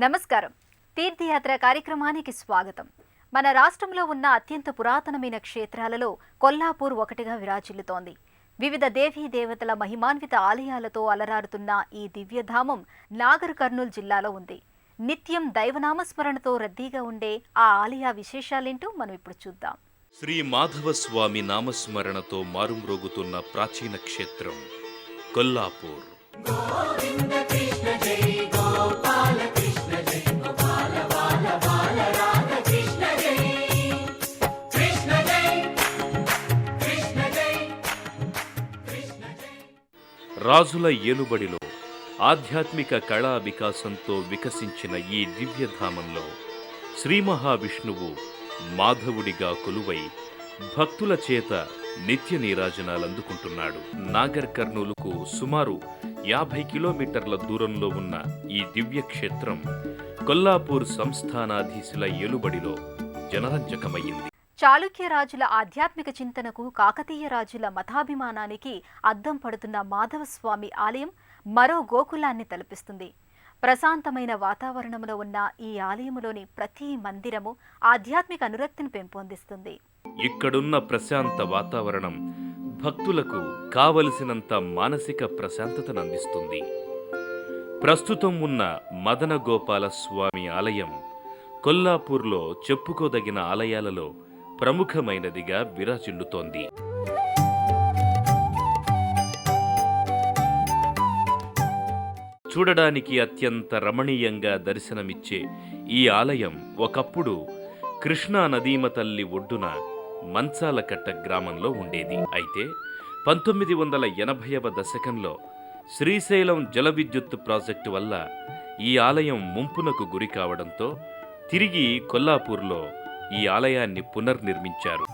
నమస్కారం. తీర్థయాత్ర కార్యక్రమానికి స్వాగతం. మన రాష్ట్రంలో ఉన్న అత్యంత పురాతనమైన క్షేత్రాలలో కొల్లాపూర్ ఒకటిగా విరాజిల్లుతోంది. వివిధ దేవీ దేవతల మహిమాన్విత ఆలయాలతో అలరారుతున్న ఈ దివ్యధామం నాగర్ కర్నూల్ జిల్లాలో ఉంది. నిత్యం దైవనామస్మరణతో రద్దీగా ఉండే ఆ ఆలయ విశేషాలేంటో మనం ఇప్పుడు చూద్దాం. శ్రీ మాధవ స్వామి నామస్మరణతో మారుమ్రోగుతున్న ప్రాచీన క్షేత్రం కొల్లాపూర్. రాజుల ఏలుబడిలో ఆధ్యాత్మిక కళా వికాసంతో వికసించిన ఈ దివ్యధామంలో శ్రీ మహావిష్ణువు మాధవుడిగా కొలువై భక్తుల చేత నిత్య నీరాజనాలందుకుంటున్నాడు. నాగర్ కర్నూలుకు సుమారు 50 కిలోమీటర్ల దూరంలో ఉన్న ఈ దివ్యక్షేత్రం కొల్లాపూర్ సంస్థానాధీశుల ఏలుబడిలో జనరంజకమయ్యింది. చాళుక్య రాజుల ఆధ్యాత్మిక చింతనకు, కాకతీయ రాజుల మతాభిమానానికి అద్దం పడుతున్న మాధవస్వామి ఆలయం మరో గోకులాన్ని తలపిస్తుంది. ప్రశాంతమైన వాతావరణంలో ఉన్న ఈ ఆలయంలోని ప్రతి మందిరము ఆధ్యాత్మిక అనురక్తిని పెంపొందిస్తుంది. ఇక్కడున్న ప్రశాంత వాతావరణం భక్తులకు కావలసినంత మానసిక ప్రశాంతతను అందిస్తుంది. ప్రస్తుతం ఉన్న మదన గోపాల స్వామి ఆలయం కొల్లాపూర్లో చెప్పుకోదగిన ఆలయాలలో ప్రముఖమైనదిగా విరాజిల్లుతోంది. చూడడానికి అత్యంత రమణీయంగా దర్శనమిచ్చే ఈ ఆలయం ఒకప్పుడు కృష్ణా నదీమ తల్లి ఒడ్డున మంచాలకట్ట గ్రామంలో ఉండేది. అయితే 1980వ దశకంలో శ్రీశైలం జల విద్యుత్ ప్రాజెక్టు వల్ల ఈ ఆలయం ముంపునకు గురి కావడంతో తిరిగి కొల్లాపూర్లో ఈ ఆలయాన్ని పునర్నిర్మించారు.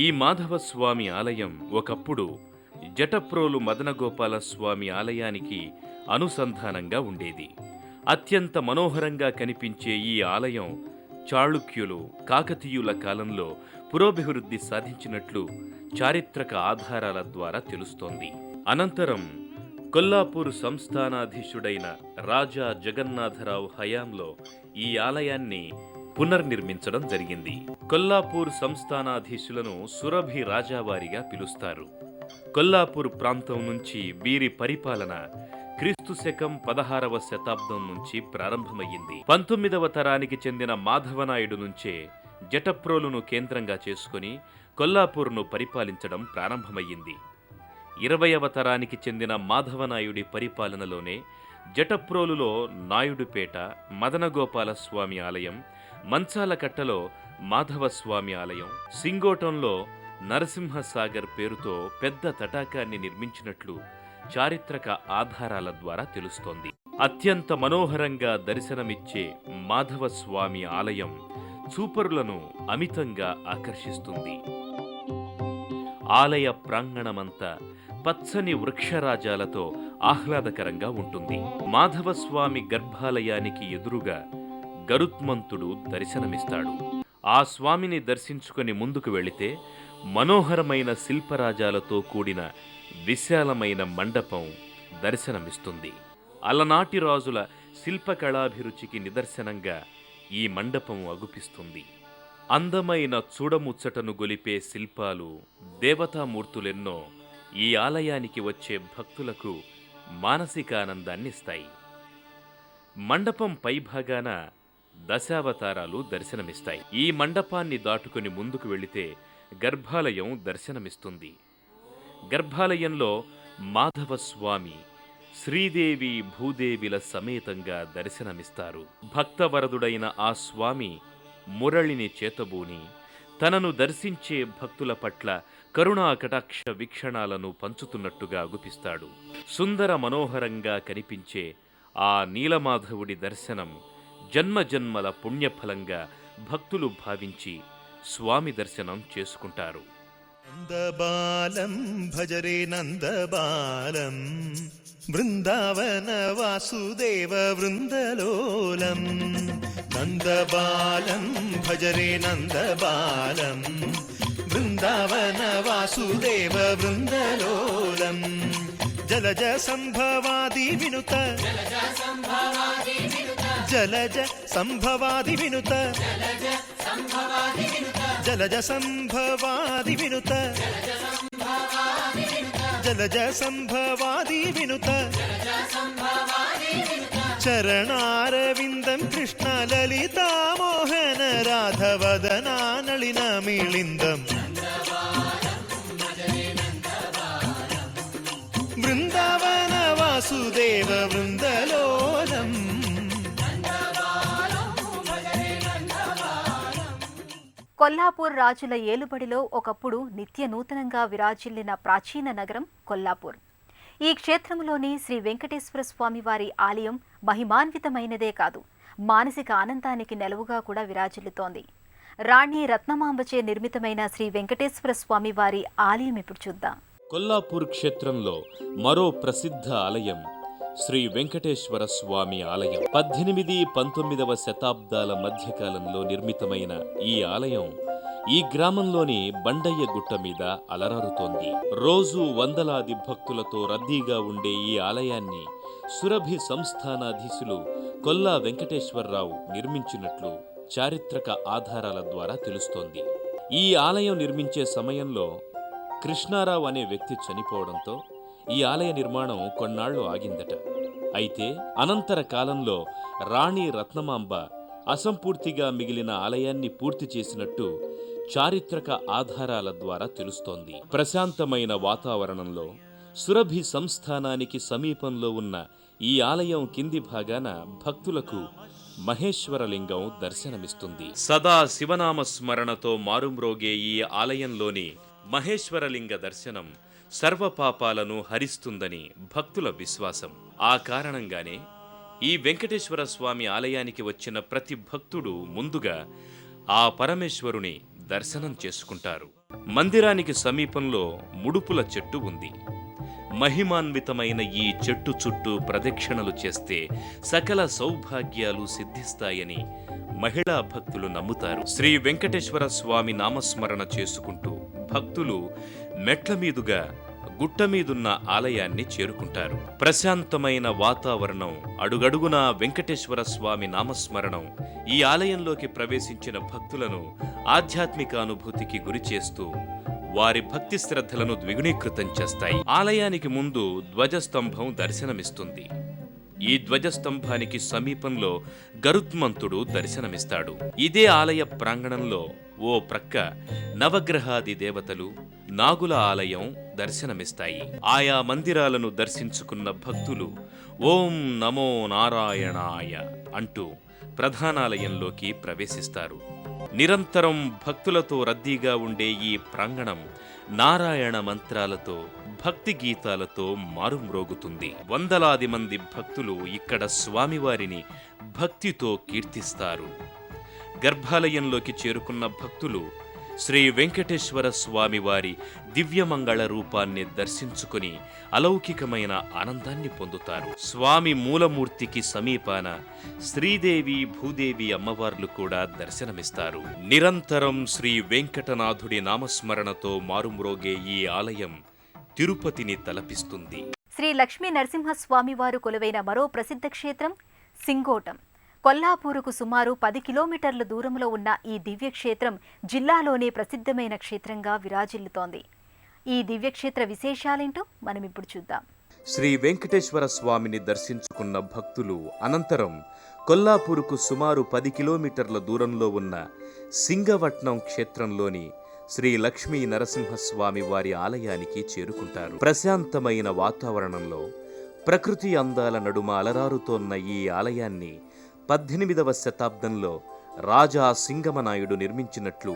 ఈ మాధవస్వామి ఆలయం ఒకప్పుడు జటప్రోలు మదనగోపాల స్వామి ఆలయానికి అనుసంధానంగా ఉండేది. అత్యంత మనోహరంగా కనిపించే ఈ ఆలయం చాళుక్యులు, కాకతీయుల కాలంలో పురోభివృద్ధి సాధించినట్లు చారిత్రక ఆధారాల ద్వారా తెలుస్తోంది. అనంతరం కొల్లాపూర్ సంస్థానాధీశుడైన రాజా జగన్నాథరావు హయాంలో ఈ ఆలయాన్ని పునర్నిర్మించడం జరిగింది. కొల్లాపూర్ సంస్థానాధీశులను సురభి రాజావారిగా పిలుస్తారు. కొల్లాపూర్ ప్రాంతం నుంచి వీరి పరిపాలన క్రీస్తు శకం 16వ శతాబ్దం నుంచి ప్రారంభమయ్యింది. 19వ తరానికి చెందిన మాధవనాయుడు నుంచే జటప్రోలును కేంద్రంగా చేసుకుని కొల్లాపూర్ను పరిపాలించడం ప్రారంభమయ్యింది. 20వ తరానికి చెందిన మాధవనాయుడి పరిపాలనలోనే జటప్రోలులో నాయుడుపేట, మదనగోపాల స్వామి ఆలయం, మంచాలకట్టలో మాధవస్వామి ఆలయం, సింగోటంలో నరసింహసాగర్ పేరుతో పెద్ద తటాకాన్ని నిర్మించినట్లు చారిత్రక ఆధారాల ద్వారా తెలుస్తోంది. అత్యంత మనోహరంగా దర్శనమిచ్చే మాధవస్వామి ఆలయం చూపరులను అమితంగా ఆకర్షిస్తుంది. ఆలయ ప్రాంగణమంతా పచ్చని వృక్షరాజాలతో ఆహ్లాదకరంగా ఉంటుంది. మాధవస్వామి గర్భాలయానికి ఎదురుగా గరుత్మంతుడు దర్శనమిస్తాడు. ఆ స్వామిని దర్శించుకొని ముందుకు వెళితే మనోహరమైన శిల్పరాజాలతో కూడిన విశాలమైన మండపం దర్శనమిస్తుంది. అలనాటి రాజుల శిల్పకళాభిరుచికి నిదర్శనంగా ఈ మండపం అగుపిస్తుంది. అందమైన చూడముచ్చటను గొలిపే శిల్పాలు, దేవతామూర్తులెన్నో ఈ ఆలయానికి వచ్చే భక్తులకు మానసికానందాన్నిస్తాయి. మండపం పైభాగాన దశావతారాలు దర్శనమిస్తాయి. ఈ మండపాన్ని దాటుకుని ముందుకు వెళితే గర్భాలయం దర్శనమిస్తుంది. గర్భాలయంలో మాధవస్వామి, శ్రీదేవి, భూదేవిల సమేతంగా దర్శనమిస్తారు. భక్తవరదుడైన ఆ స్వామి మురళిని చేతబూని తనను దర్శించే భక్తుల పట్ల కరుణా కటాక్ష వీక్షణాలను పంచుతున్నట్టుగా అగుపిస్తాడు. సుందర మనోహరంగా కనిపించే ఆ నీలమాధవుడి దర్శనం జన్మజన్మల పుణ్యఫలంగా భక్తులు భావించి స్వామి దర్శనం చేసుకుంటారు. నందబాలం భజరే నందబాలం బృందావన వాసుదేవ వృందలోలం. నందబాలం భజరే నందబాలం బృందావన వాసుదేవ వృందలోలం. జలజ సంభవాది వినుత జలజ సంభవాది వినుత జలజ సంభవాది వినుత జలజ సంభవాది వినుత చరణారవిందం కృష్ణ లలితా మోహన రాధవదనా నళిన మిళిందం బృందావన వాసుదేవ వృందలోలం కొల్లాపూర్ రాజుల ఏలుబడిలో ఒకప్పుడు నిత్య నూతనంగా విరాజిల్లిన ప్రాచీన నగరం కొల్లాపూర్. ఈ క్షేత్రంలోని శ్రీ వెంకటేశ్వర స్వామి వారి ఆలయం మహిమాన్వితమైనదే కాదు, మానసిక ఆనందానికి నెలవుగా కూడా విరాజిల్లుతోంది. రాణి రత్నమాంబచే నిర్మితమైన శ్రీ వెంకటేశ్వర స్వామి వారి ఆలయం ఇప్పుడు చూద్దాం. కొల్లాపూర్ క్షేత్రంలో మరో ప్రసిద్ధ ఆలయం శ్రీ వెంకటేశ్వర స్వామి ఆలయం. 18-19వ శతాబ్దాల మధ్యకాలంలో నిర్మితమైన ఈ ఆలయం ఈ గ్రామంలోని బండయ్య గుట్ట మీద అలరారుతోంది. రోజు వందలాది భక్తులతో రద్దీగా ఉండే ఈ ఆలయాన్ని సురభి సంస్థానాధీశులు కొల్లా వెంకటేశ్వరరావు నిర్మించినట్లు చారిత్రక ఆధారాల ద్వారా తెలుస్తోంది. ఈ ఆలయం నిర్మించే సమయంలో కృష్ణారావు అనే వ్యక్తి చనిపోవడంతో ఈ ఆలయ నిర్మాణం కొన్నాళ్లు ఆగిందట. అయితే అనంతర కాలంలో రాణి రత్నమాంబ అసంపూర్తిగా మిగిలిన ఆలయాన్ని పూర్తి చేసినట్టు చారిత్రక ఆధారాల ద్వారా తెలుస్తోంది. ప్రశాంతమైన వాతావరణంలో సురభి సంస్థానానికి సమీపంలో ఉన్న ఈ ఆలయం కింది భాగాన భక్తులకు మహేశ్వరలింగం దర్శనమిస్తుంది. సదా శివనామ స్మరణతో మారుమ్రోగే ఈ ఆలయంలోని మహేశ్వరలింగ దర్శనం సర్వపాపాలను హరిస్తుందని భక్తుల విశ్వాసం. ఆ కారణంగానే ఈ వెంకటేశ్వర స్వామి ఆలయానికి వచ్చిన ప్రతి భక్తుడు ముందుగా ఆ పరమేశ్వరుని దర్శనం చేసుకుంటారు. మందిరానికి సమీపంలో ముడుపుల చెట్టు ఉంది. మహిమాన్వితమైన ఈ చెట్టు చుట్టూ ప్రదక్షిణలు చేస్తే సకల సౌభాగ్యాలు సిద్ధిస్తాయని మహిళా భక్తులు నమ్ముతారు. శ్రీ వెంకటేశ్వర స్వామి నామస్మరణ చేసుకుంటూ భక్తులు మెట్ల మీదుగా గుట్టమీదున్న ఆలయాన్ని చేరుకుంటారు. ప్రశాంతమైన వాతావరణం, అడుగడుగునా వెంకటేశ్వర స్వామి నామస్మరణం ఈ ఆలయంలోకి ప్రవేశించిన భక్తులను ఆధ్యాత్మిక అనుభూతికి గురిచేస్తూ వారి భక్తి శ్రద్ధలను ద్విగుణీకృతం చేస్తాయి. ఆలయానికి ముందు ధ్వజస్తంభం దర్శనమిస్తుంది. ఈ ధ్వజస్తంభానికి సమీపంలో గరుత్మంతుడు దర్శనమిస్తాడు. ఇదే ఆలయ ప్రాంగణంలో ఓ ప్రక్క నవగ్రహాది దేవతలు, నాగుల ఆలయం దర్శనమిస్తాయి. ఆయా మందిరాలను దర్శించుకున్న భక్తులు ఓం నమో నారాయణాయ అంటూ ప్రధానాలయంలోకి ప్రవేశిస్తారు. నిరంతరం భక్తులతో రద్దీగా ఉండే ఈ ప్రాంగణం నారాయణ మంత్రాలతో, భక్తి గీతాలతో మారుమ్రోగుతుంది. వందలాది మంది భక్తులు ఇక్కడ స్వామివారిని భక్తితో కీర్తిస్తారు. గర్భాలయంలోకి చేరుకున్న భక్తులు శ్రీ వెంకటేశ్వర స్వామివారి దివ్యమంగళ రూపాన్ని దర్శించుకుని అలౌకికమైన ఆనందాన్ని పొందుతారు. స్వామి మూలమూర్తికి సమీపాన శ్రీదేవి, భూదేవి అమ్మవార్లు కూడా దర్శనమిస్తారు. నిరంతరం శ్రీ వెంకటనాథుడి నామస్మరణతో మారుమ్రోగే ఈ ఆలయం తిరుపతిని తలపిస్తుంది. శ్రీ లక్ష్మీ నరసింహస్వామివారు కొలువైన మరో ప్రసిద్ధ క్షేత్రం సింగోటం. కొల్లాపూరుకు సుమారు 10 కిలోమీటర్ల దూరంలో ఉన్న ఈ దివ్యక్షేత్రం జిల్లాలోనే ప్రసిద్ధమైన క్షేత్రంగా విరాజిల్లుతోంది. ఈ దివ్యక్షేత్ర విశేషాలేంటో మనం ఇప్పుడు చూద్దాం. శ్రీ వెంకటేశ్వర స్వామిని దర్శించుకున్న భక్తులు అనంతరం కొల్లాపూరుకు సుమారు 10 కిలోమీటర్ల దూరంలో ఉన్న సింగవట్నం క్షేత్రంలోని శ్రీ లక్ష్మీ నరసింహస్వామి వారి ఆలయానికి చేరుకుంటారు. ప్రశాంతమైన వాతావరణంలో ప్రకృతి అందాల నడుమ అలరారుతోన్న ఈ ఆలయాన్ని 18వ శతాబ్దంలో రాజా సింగమనాయుడు నిర్మించినట్లు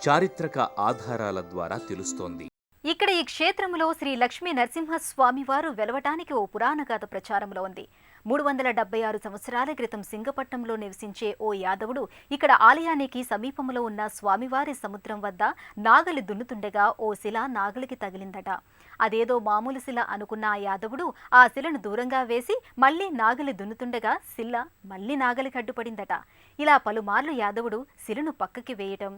చారిత్రక ఆధారాల ద్వారా తెలుస్తోంది. ఇక్కడ ఈ క్షేత్రంలో శ్రీ లక్ష్మీ నరసింహస్వామివారు వెలవటానికి ఓ పురాణ గాథ ప్రచారంలో ఉంది. 376 సంవత్సరాల క్రితం సింగపట్నంలో నివసించే ఓ యాదవుడు ఇక్కడ ఆలయానికి సమీపంలో ఉన్న స్వామివారి సముద్రం వద్ద నాగలి దున్నుతుండగా ఓ శిల నాగలికి తగిలిందట. అదేదో మామూలు శిల అనుకున్న ఆ యాదవుడు ఆ శిలను దూరంగా వేసి మళ్లీ నాగలి దున్నుతుండగా శిల మళ్లీ నాగలికి అడ్డుపడిందట. ఇలా పలుమార్లు యాదవుడు శిలను పక్కకి వేయటం,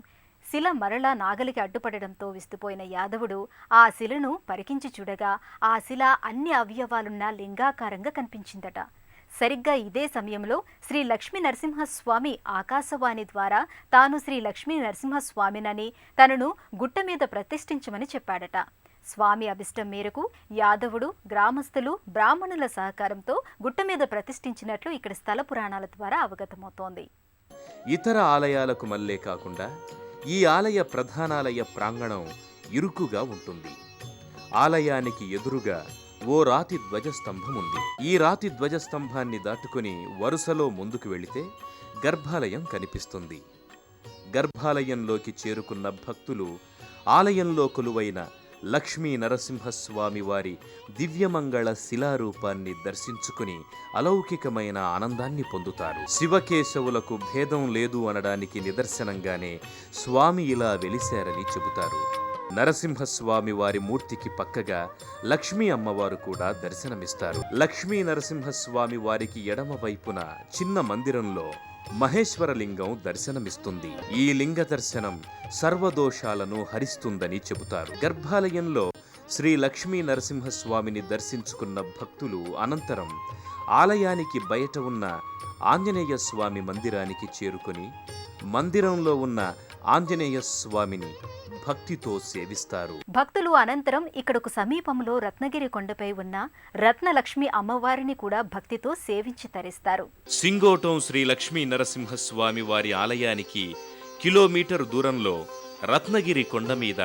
శిల మరలా నాగలికి అడ్డుపడడంతో విస్తుపోయిన యాదవుడు ఆ శిలను పరికించి చూడగా ఆ శిల అన్ని అవయవాలున్న లింగాకారంగా కనిపించిందట. సరిగ్గా ఇదే సమయంలో శ్రీ లక్ష్మీ నరసింహస్వామి ఆకాశవాణి ద్వారా తాను శ్రీ లక్ష్మీ నరసింహస్వామినని తనను గుట్ట మీద ప్రతిష్ఠించమని చెప్పాడట. స్వామి అభిష్టం మేరకు యాదవుడు, గ్రామస్తులు, బ్రాహ్మణుల సహకారంతో గుట్ట మీద ప్రతిష్ఠించినట్లు ఇక్కడ స్థల పురాణాల ద్వారా అవగతమవుతోంది. ఇతర ఆలయాలకు మల్లే కాకుండా ఈ ఆలయ ప్రధానాలయ ప్రాంగణం ఇరుకుగా ఉంటుంది. ఆలయానికి ఎదురుగా ఓ రాతి ధ్వజస్తంభం ఉంది. ఈ రాతి ధ్వజస్తంభాన్ని దాటుకుని వరుసలో ముందుకు వెళితే గర్భాలయం కనిపిస్తుంది. గర్భాలయంలోకి చేరుకున్న భక్తులు ఆలయంలో కొలువైన లక్ష్మీ నరసింహస్వామి వారి దివ్యమంగళ శిలారూపాన్ని దర్శించుకుని అలౌకికమైన ఆనందాన్ని పొందుతారు. శివకేశవులకు భేదం లేదు అనడానికి నిదర్శనంగానే స్వామి ఇలా వెలిశారని చెబుతారు. నరసింహస్వామి వారి మూర్తికి పక్కగా లక్ష్మీ అమ్మవారు కూడా దర్శనమిస్తారు. లక్ష్మీ నరసింహస్వామి వారికి ఎడమ వైపున చిన్న మందిరంలో మహేశ్వరలింగం దర్శనమిస్తుంది. ఈ లింగ దర్శనం సర్వదోషాలను హరిస్తుందని చెబుతారు. గర్భాలయంలో శ్రీ లక్ష్మీ నరసింహస్వామిని దర్శించుకున్న భక్తులు అనంతరం ఆలయానికి బయట ఉన్న ఆంజనేయ స్వామి మందిరానికి చేరుకొని మందిరంలో ఉన్న ఆంజనేయ స్వామిని భక్తితో సేవిస్తారు. భక్తులు అనంతరం ఇక్కడకు సమీపంలో రత్నగిరి కొండపై ఉన్న రత్నలక్ష్మి అమ్మవారిని కూడా భక్తితో సేవించి తరిస్తారు. సింగోటం శ్రీ లక్ష్మీ నరసింహస్వామి వారి ఆలయానికి కిలోమీటరు దూరంలో రత్నగిరి కొండ మీద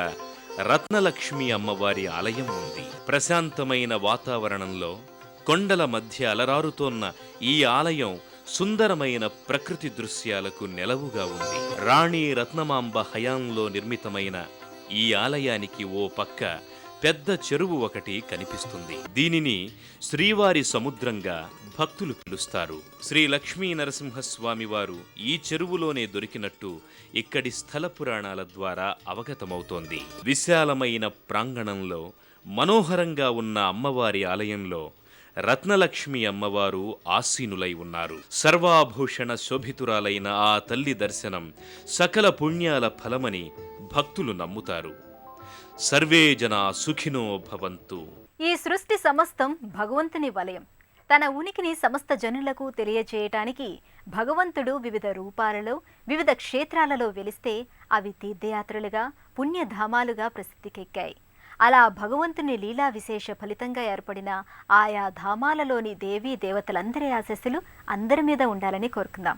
రత్నలక్ష్మి అమ్మవారి ఆలయం ఉంది. ప్రశాంతమైన వాతావరణంలో కొండల మధ్య అలరారుతోన్న ఈ ఆలయం సుందరమైన ప్రకృతి దృశ్యాలకు నెలవుగా ఉంది. రాణి రత్నమాంబ హయాంలో నిర్మితమైన ఈ ఆలయానికి ఓ పక్క పెద్ద చెరువు ఒకటి కనిపిస్తుంది. దీనిని శ్రీవారి సముద్రంగా భక్తులు పిలుస్తారు. శ్రీ లక్ష్మీ నరసింహస్వామి వారు ఈ చెరువులోనే దొరికినట్టు ఇక్కడి స్థల పురాణాల ద్వారా అవగతమవుతోంది. విశాలమైన ప్రాంగణంలో మనోహరంగా ఉన్న అమ్మవారి ఆలయంలో రత్నలక్ష్మి అమ్మవారు ఆసీనులై ఉన్నారు. సర్వాభూషణ శోభితురాలైన ఆ తల్లి దర్శనం సకల పుణ్యాల ఫలమని భక్తులు నమ్ముతారు. సర్వే జనా సుఖినో భవంతు. ఈ సృష్టి సమస్తం భగవంతుని వలయం. తన ఉనికిని సమస్త జనులకు తెలియచేయటానికి భగవంతుడు వివిధ రూపాలలో వివిధ క్షేత్రాలలో వెలిస్తే అవి తీర్థయాత్రలుగా, పుణ్యధామాలుగా ప్రసిద్ధికెక్కాయి. అలా భగవంతుని లీలా విశేష ఫలితంగా ఏర్పడిన ఆయా ధామాలలోని దేవీ దేవతలందరి ఆశీస్సులు అందరి మీద ఉండాలని కోరుకుందాం.